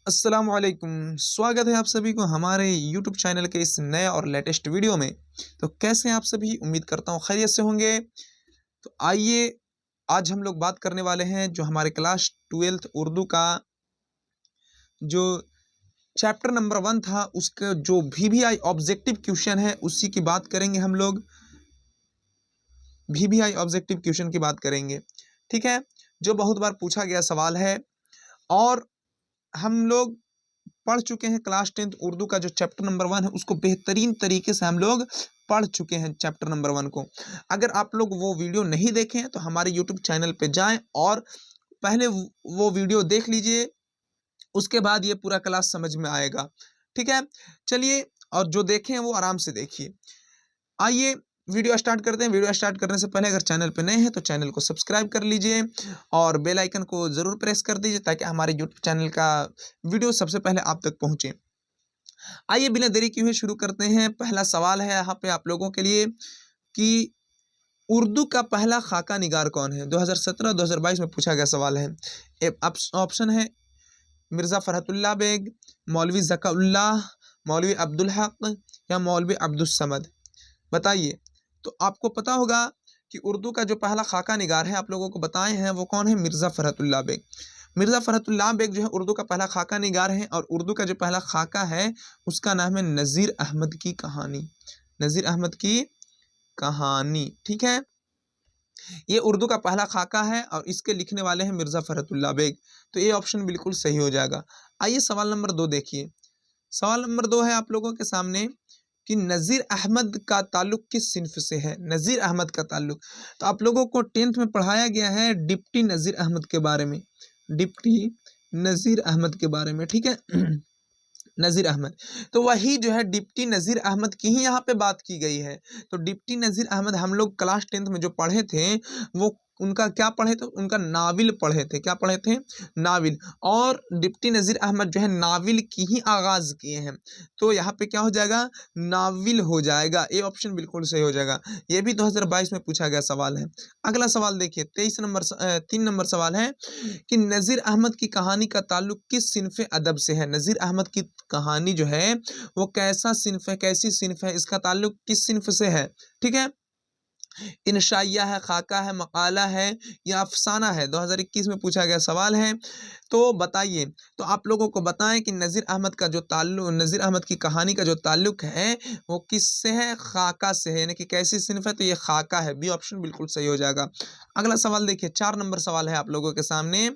अस्सलाम वालेकुम। स्वागत है आप सभी को हमारे यूट्यूब चैनल के इस नए और लेटेस्ट वीडियो में। तो कैसे हैं आप सभी? उम्मीद करता हूँ खैरियत से होंगे। तो आइए आज हम लोग बात करने वाले हैं जो हमारे क्लास 12th उर्दू का जो चैप्टर नंबर 1 था उसका जो वीवीआई ऑब्जेक्टिव क्वेश्चन है उसी की बात करेंगे हम लोग। वीवीआई ऑब्जेक्टिव क्वेश्चन की बात करेंगे, ठीक है, जो बहुत बार पूछा गया सवाल है और हम लोग पढ़ चुके हैं। क्लास 10th उर्दू का जो चैप्टर नंबर 1 है उसको बेहतरीन तरीके से हम लोग पढ़ चुके हैं चैप्टर नंबर 1 को। अगर आप लोग वो वीडियो नहीं देखे हैं तो हमारे यूट्यूब चैनल पे जाएं और पहले वो वीडियो देख लीजिए, उसके बाद ये पूरा क्लास समझ में आएगा, ठीक है। चलिए, और जो देखें हैं वो आराम से देखिए। आइए वीडियो स्टार्ट करते हैं। वीडियो स्टार्ट करने से पहले अगर चैनल पे नए हैं तो चैनल को सब्सक्राइब कर लीजिए और बेल आइकन को ज़रूर प्रेस कर दीजिए ताकि हमारे यूट्यूब चैनल का वीडियो सबसे पहले आप तक पहुँचे। आइए बिना देरी किए हुए शुरू करते हैं। पहला सवाल है यहाँ पे आप लोगों के लिए कि उर्दू का पहला खाका निगार कौन है? 2017-2022 में पूछा गया सवाल है। ऑप्शन है मिर्ज़ा फ़रहतुल्लाह बेग, मौलवी ज़काउल्लाह, मौलवी अब्दुल हक या मौलवी अब्दुल समद। बताइए। तो आपको पता होगा कि उर्दू का जो पहला खाका निगार है आप लोगों को बताए हैं वो कौन है? मिर्ज़ा फ़रहतुल्लाह बेग। मिर्ज़ा फ़रहतुल्लाह बेग जो है उर्दू का पहला खाका निगार है और उर्दू का जो पहला खाका है उसका नाम है नज़ीर अहमद की कहानी। नज़ीर अहमद की कहानी, ठीक है। ये उर्दू का पहला खाका है और इसके लिखने वाले हैं मिर्ज़ा फ़रहतुल्लाह बेग। तो ये ऑप्शन बिल्कुल सही हो जाएगा। आइए सवाल नंबर 2 देखिए। सवाल नंबर 2 है आप लोगों के सामने कि नज़ीर अहमद का ताल्लुक किस सिन्फ से है? नज़ीर अहमद का ताल्लुक तो आप लोगों को 10th में पढ़ाया गया है डिप्टी नज़ीर अहमद के बारे में। डिप्टी नज़ीर अहमद के बारे में, ठीक है। नज़ीर अहमद, तो वही जो है डिप्टी नज़ीर अहमद की ही यहाँ पे बात की गई है। तो डिप्टी नज़ीर अहमद हम लोग क्लास 10th में जो पढ़े थे वो उनका क्या पढ़े थे? उनका नाविल पढ़े थे। क्या पढ़े थे? नाविल। और डिप्टी नज़ीर अहमद जो है नाविल की ही आगाज़ किए हैं। तो यहाँ पे क्या हो जाएगा? नाविल हो जाएगा। ये ऑप्शन बिल्कुल सही हो जाएगा। ये भी 2022 में पूछा गया सवाल है। अगला सवाल देखिए 3 नंबर सवाल है कि नज़ीर अहमद की कहानी का ताल्लुक किस सिन्फ़ अदब से है? नज़ीर अहमद की कहानी जो है वो कैसा सिन्फ़ है, कैसी सिन्फ़ है, इसका ताल्लुक किस सिन्फ़ से है, ठीक है। इंशाइया है, खाका है, मकाला है या अफ़साना है? 2021 में पूछा गया सवाल है। तो बताइए, तो आप लोगों को बताएं कि नज़ीर अहमद का जो ताल्लुक, नज़ीर अहमद की कहानी का जो ताल्लुक है वो किससे है? खाका से है, यानी कि कैसी सिन्फ़ है? तो ये खाका है। बी ऑप्शन बिल्कुल सही हो जाएगा। अगला सवाल देखिए 4 नंबर सवाल है आप लोगों के सामने।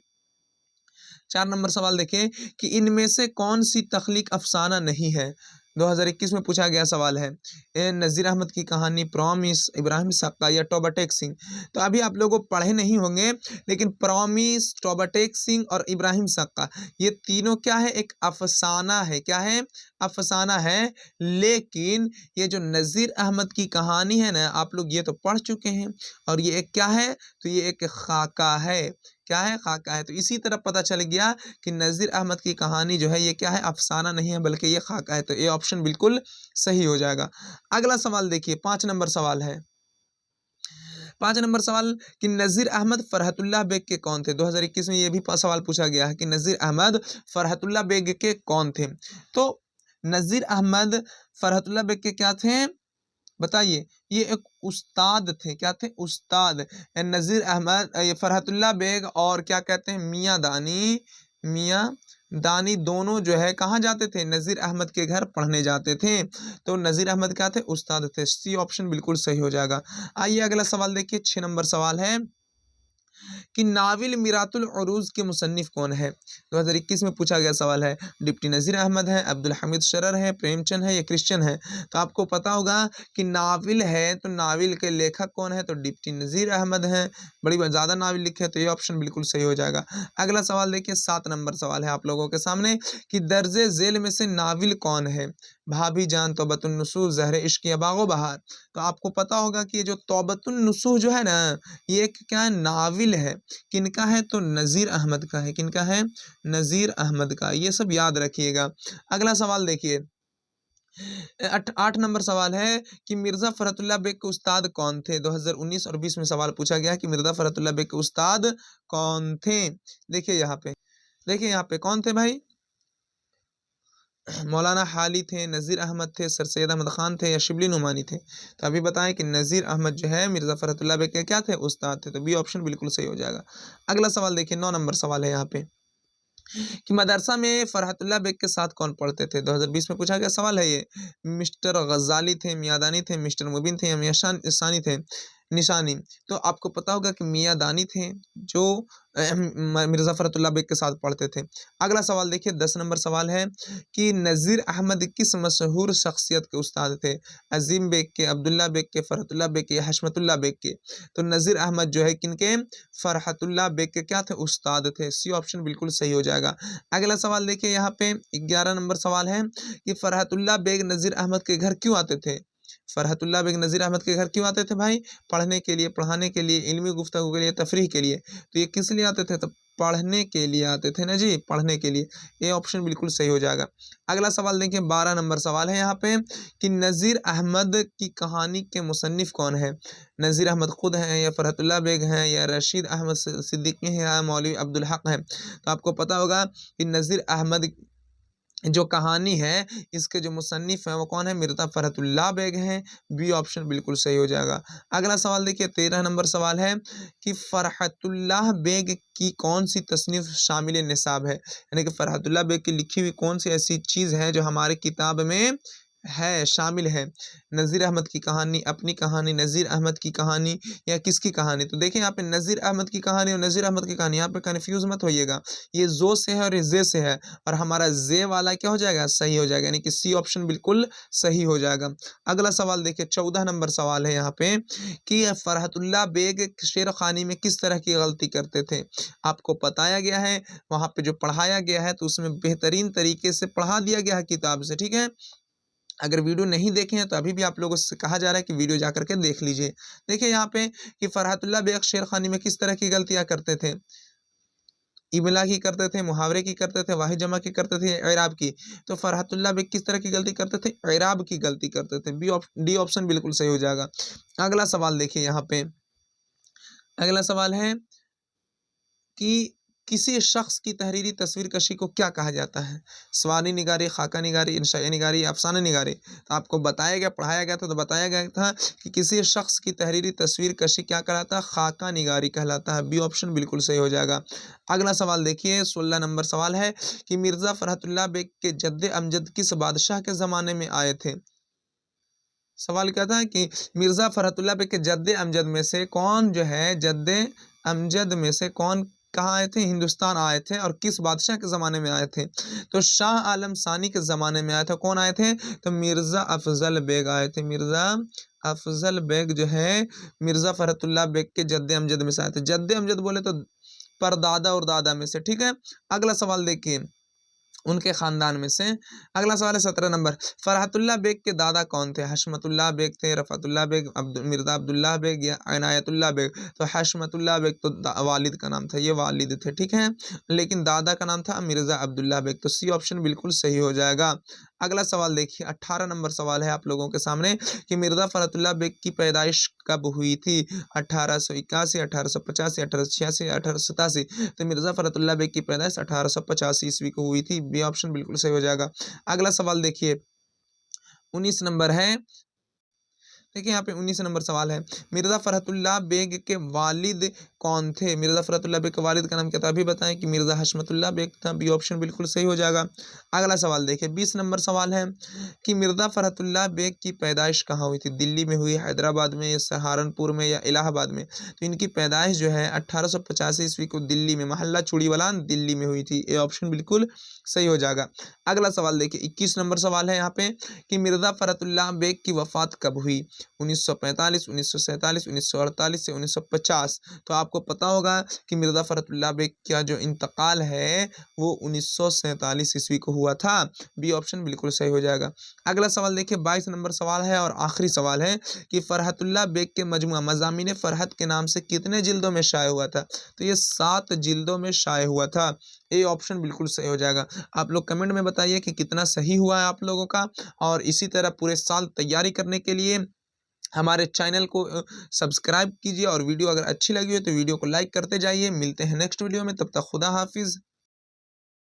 4 नंबर सवाल देखिए कि इनमें से कौन सी तख्लीक अफ़साना नहीं है? 2021 में पूछा गया सवाल है। नज़ीर अहमद की कहानी, प्रॉमिस, इब्राहिम साका या टोबा टेक सिंह। तो अभी आप लोगों पढ़े नहीं होंगे लेकिन प्रॉमिस, टोबा टेक सिंह और इब्राहिम साका ये तीनों क्या है? एक अफ़साना है। क्या है? अफ़साना है। लेकिन ये जो नज़ीर अहमद की कहानी है ना, आप लोग ये तो पढ़ चुके हैं और ये एक क्या है? तो ये एक खाका है। क्या है? खाका है। तो इसी तरह पता चल गया कि नज़ीर अहमद की कहानी जो है ये क्या है? अफ़साना नहीं है बल्कि ये खाका है। तो ये ऑप्शन बिल्कुल सही हो जाएगा। अगला सवाल देखिए 5 नंबर सवाल है। 5 नंबर सवाल कि नज़ीर अहमद फ़रहतुल्लाह बेग के कौन थे? 2021 में ये भी सवाल पूछा गया है कि नज़ीर अहमद फ़रहतुल्लाह बेग के कौन थे? तो नज़ीर अहमद फ़रहतुल्लाह बेग के क्या थे? बताइए। ये एक उस्ताद थे। क्या थे? उस्ताद। नज़ीर अहमद, ये फ़रहतुल्लाह बेग और क्या कहते हैं मियाँ दानी दोनों जो है कहाँ जाते थे? नज़ीर अहमद के घर पढ़ने जाते थे। तो नज़ीर अहमद क्या थे? उस्ताद थे। सी ऑप्शन बिल्कुल सही हो जाएगा। आइए अगला सवाल देखिए 6 नंबर सवाल है कि नाविल मिरातुल उरूज़ के मुसन्निफ़ कौन है? 2021 में पूछा गया सवाल है। डिप्टी नज़ीर अहमद है, अब्दुल हमीद शरर है, प्रेमचंद है या क्रिश्चियन है? तो आपको पता होगा कि नाविल है तो नाविल के लेखक कौन है? तो डिप्टी नज़ीर अहमद हैं। बड़ी ज़्यादा नाविल लिखे हैं तो ये ऑप्शन बिल्कुल सही हो जाएगा। अगला सवाल देखिए 7 नंबर सवाल है आप लोगों के सामने कि दर्जे ज़ेल में से नाविल कौन है? भाभी जान, तौबतुन नुसूह, ज़हर इश्क या बागो बहार। तो आपको पता होगा कि ये जो तौबतुन नुसूह जो है ना, ये एक क्या है? नाविल है। किनका है? तो नज़ीर अहमद का है। किनका है? नज़ीर अहमद का। ये सब याद रखिएगा। अगला सवाल देखिए 8 नंबर सवाल है कि मिर्ज़ा फ़रहतुल्लाह बेग के उस्ताद कौन थे? 2019 और 20 में सवाल पूछा गया है कि मिर्ज़ा फ़रहतुल्लाह बेग के उस्ताद कौन थे? देखिए यहाँ पे कौन थे भाई? मौलाना हाली थे, नज़ीर अहमद थे, सर सैयद अहमद ख़ान थे या शिबली नुमानी थे? तो अभी बताएं कि नज़ीर अहमद जो है मिर्ज़ा फ़रहतुल्लाह बेग के क्या थे, उस्ताद थे। तो बी ऑप्शन बिल्कुल सही हो जाएगा। अगला सवाल देखिए, 9 नंबर सवाल है यहाँ पे कि मदरसा में फ़रहतुल्लाह बेग के साथ कौन पढ़ते थे? 2020 में पूछा गया सवाल है ये। मिस्टर ग़ज़ाली थे, मियाँदानी थे, मिस्टर मुबिन थे या मियाँ सानी थे निशानी। तो आपको पता होगा कि मियाँदानी थे जो मिर्ज़ा फ़रहतुल्लाह बेग के साथ पढ़ते थे। अगला सवाल देखिए, 10 नंबर सवाल है कि नज़ीर अहमद किस मशहूर शख्सियत के उस्ताद थे? अज़ीम बेग के, अब्दुल्ला बेग के, फ़रहतुल्लाह बेग के या हशमतुल्लाह बेग के? तो नज़ीर अहमद जो है किनके? फ़रहतुल्लाह बेग के क्या थे? उस्ताद थे। सी ऑप्शन बिल्कुल सही हो जाएगा। अगला सवाल देखिए, यहाँ पे 11 नंबर सवाल है कि फ़रहतुल्लाह बेग नज़ीर अहमद के घर क्यों आते थे? फ़रहतुल्लाह बेग नज़ीर अहमद के घर क्यों आते थे भाई? पढ़ने के लिए, पढ़ाने के लिए, इल्मी गुफ्तगू के लिए, तफरीह के लिए। तो ये किस लिए आते थे? तो पढ़ने के लिए आते थे ना जी, पढ़ने के लिए। ये ऑप्शन बिल्कुल सही हो जाएगा। अगला सवाल देखिए, 12 नंबर सवाल है यहाँ पे कि नज़ीर अहमद की कहानी के मुसन्निफ़ कौन है? नज़ीर अहमद खुद हैं या फ़रहतुल्लाह बेग हैं या रशीद अहमद सिद्दीकी हैं या मौलवी अब्दुल हक हैं? तो आपको पता होगा कि नज़ीर अहमद जो कहानी है, इसके जो मुसन्निफ़ हैं वो कौन है? मिर्ज़ा फ़रहतुल्लाह बेग हैं। बी ऑप्शन बिल्कुल सही हो जाएगा। अगला सवाल देखिए, 13 नंबर सवाल है कि फ़रहतुल्लाह बेग की कौन-सी तसनीफ़ शामिल निसाब है? यानी कि फ़रहतुल्लाह बेग की लिखी हुई कौन-सी ऐसी चीज़ है जो हमारी किताब में है, शामिल है? नज़ीर अहमद की कहानी, अपनी कहानी, नज़ीर अहमद की कहानी या किसकी कहानी? तो देखिए यहाँ पे नज़ीर अहमद की कहानी और नज़ीर अहमद की कहानी, यहाँ पे कन्फ्यूज़ मत होइएगा। ये ज़ो से है और ये ज़े से है और हमारा ज़े वाला क्या हो जाएगा? सही हो जाएगा, यानी कि सी ऑप्शन बिल्कुल सही हो जाएगा। अगला सवाल देखिए, 14 नंबर सवाल है यहाँ पे कि फ़रहतुल्लाह बेग शेर ख़ानी में किस तरह की गलती करते थे? आपको बताया गया है, वहाँ पे जो पढ़ाया गया है तो उसमें बेहतरीन तरीके से पढ़ा दिया गया है किताब से, ठीक है? अगर वीडियो नहीं देखे हैं तो अभी भी आप लोगों से कहा जा रहा है कि वीडियो जा कर के देख लीजिए। देखिए यहाँ पे कि फ़रहतुल्लाह बेग शेर ख़ानी में किस तरह की गलतियाँ करते थे? इमला की करते थे, मुहावरे की करते थे, वाहिद जमा की करते थे, एराब की। तो फ़रहतुल्लाह बेग किस तरह की गलती करते थे? एराब की गलती करते थे। डी ऑप्शन बिल्कुल सही हो जाएगा। अगला सवाल देखिए यहाँ पे, अगला सवाल है कि किसी शख्स की तहरीरी तस्वीर कशी को क्या कहा जाता है? सवारी निगारी, खाका निगारी, इंशाई निगारी, अफ़साना निगारी। तो आपको बताया गया, पढ़ाया गया था तो बताया गया था कि किसी शख्स की तहरीरी तस्वीर कशी क्या कहलाता है? खाका निगारी कहलाता है। बी ऑप्शन बिल्कुल सही हो जाएगा। अगला सवाल देखिए, 16 नंबर सवाल है कि मिर्ज़ा फ़रहतुल्लाह बेग के जद्द अमजद किस बादशाह के ज़माने में आए थे? सवाल क्या था कि मिर्ज़ा फ़रहतुल्लाह बेग के जद्द अमजद में से कौन जो है, जद्द अमजद में से कौन कहाँ आए थे? हिंदुस्तान आए थे और किस बादशाह के ज़माने में आए थे? तो शाह आलम सानी के ज़माने में आए थे। कौन आए थे? तो मिर्ज़ा अफ़ज़ल बेग आए थे। मिर्ज़ा अफ़ज़ल बेग जो है मिर्ज़ा फ़रहतुल्लाह बेग के जद्द अमजद में से आए थे। जद्द अमजद बोले तो परदादा और दादा में से, ठीक है? अगला सवाल देखिए, उनके ख़ानदान में से। अगला सवाल है 17 नंबर, फ़रहतुल्लाह बेग के दादा कौन थे? हशमतुल्लाह बेग थे, रफ़अतुल्लाह बेग, मिर्ज़ा अब्दुल्लाह बेग या इनायतुल्लाह बेग? तो हशमतुल्लाह बेग तो वालिद का नाम था, ये वालिद थे, ठीक है? लेकिन दादा का नाम था मिर्ज़ा अब्दुल्लाह बेग। तो सी ऑप्शन बिल्कुल सही हो जाएगा। अगला सवाल देखिए, 18 नंबर सवाल है आप लोगों के सामने कि मिर्ज़ा फ़रहतुल्लाह बेग की पैदाइश कब हुई थी? 1881, 1885, 1886 या 1887? तो मिर्ज़ा फ़रहतुल्लाह बेग की पैदाइश 1885 ईस्वी को हुई थी। बी ऑप्शन बिल्कुल सही हो जाएगा। अगला सवाल देखिए, 19 नंबर है, देखिए यहाँ पे 19 नंबर सवाल है, मिर्ज़ा फ़रहतुल्लाह बेग के वालिद कौन थे? मिर्ज़ा फ़रहतुल्लाह बेग के वालिद का नाम क्या था? अभी बताएं कि मिर्ज़ा हशमतुल्लाह बेग था। बी ऑप्शन बिल्कुल सही हो जाएगा। अगला सवाल देखिए, 20 नंबर सवाल है कि मिर्ज़ा फ़रहतुल्लाह बेग की पैदाइश कहाँ हुई थी? दिल्ली में हुई, हैदराबाद में, सहारनपुर में या इलाहाबाद में? तो इनकी पैदाइश जो है 1885 ईस्वी को दिल्ली में, मोहल्ला चूड़ीवालान दिल्ली में हुई थी। ये ऑप्शन बिल्कुल सही हो जाएगा। अगला सवाल देखिए, 21 नंबर सवाल है यहाँ पे कि मिर्ज़ा फ़रहतुल्लाह बेग की वफ़ात कब हुई? 1945, 1947, 1948 से 1950? तो आपको पता होगा कि मिर्ज़ा फ़रहतुल्लाह बेग का जो इंतकाल है वो 1947 ईस्वी को हुआ था। बी ऑप्शन बिल्कुल सही हो जाएगा। अगला सवाल देखिए, 22 नंबर सवाल है और आखिरी सवाल है कि फ़रहतुल्लाह बेग के मजमूआ मज़ामीन फ़रहत के नाम से कितने जिल्दों में शाये हुआ था? तो ये 7 जिल्दों में शाये हुआ था। ए ऑप्शन बिल्कुल सही हो जाएगा। आप लोग कमेंट में बताइए कि कितना सही हुआ है आप लोगों का, और इसी तरह पूरे साल तैयारी करने के लिए हमारे चैनल को सब्सक्राइब कीजिए, और वीडियो अगर अच्छी लगी हो तो वीडियो को लाइक करते जाइए। मिलते हैं नेक्स्ट वीडियो में, तब तक खुदा हाफिज़।